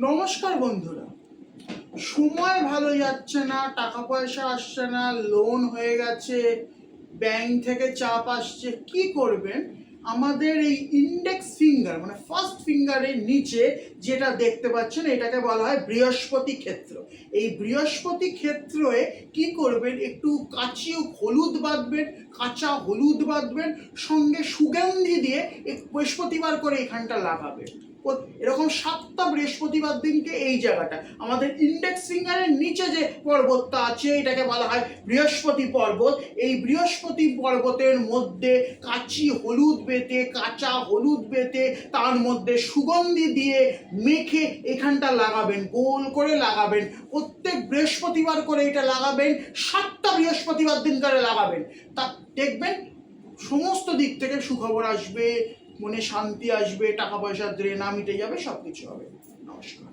নমস্কার বন্ধুরা, সময় ভালো যাচ্ছে না, টাকা পয়সা আসছে না, লোন হয়ে গেছে, ব্যাংক থেকে চাপ আসছে, কি করবেন? আমাদের এই ইন্ডেক্স ফিঙ্গার মানে ফার্স্ট ফিঙ্গারের নিচে যেটা দেখতে পাচ্ছেন এটাকে বলা হয় বৃহস্পতি ক্ষেত্র। এই বৃহস্পতি ক্ষেত্রে কি করবেন, একটু কাঁচা হলুদ বাঁধবেন, সঙ্গে সুগন্ধি দিয়ে বৃহস্পতিবার করে এখানটা লাগাবেন। এরকম 7টা বৃহস্পতিবার দিনকে এই জায়গাটা আমাদের ইন্ডেক্স ফিঙ্গারের নিচে যে পর্বতটা আছে এটাকে বলা হয় বৃহস্পতি পর্বত। এই বৃহস্পতি পর্বতের মধ্যে কাঁচা হলুদ বেটে তার মধ্যে সুগন্ধি দিয়ে মেখে এখানটা লাগাবেন, গোল করে লাগাবেন। প্রত্যেক বৃহস্পতিবার করে এটা লাগাবেন, 7টা বৃহস্পতিবার দিন করে লাগাবেন। তা দেখবেন সমস্ত দিক থেকে সুখবর আসবে, মনে শান্তি আসবে, টাকা পয়সার দ্রেনা মিটে যাবে, সবকিছু হবে। নমস্কার।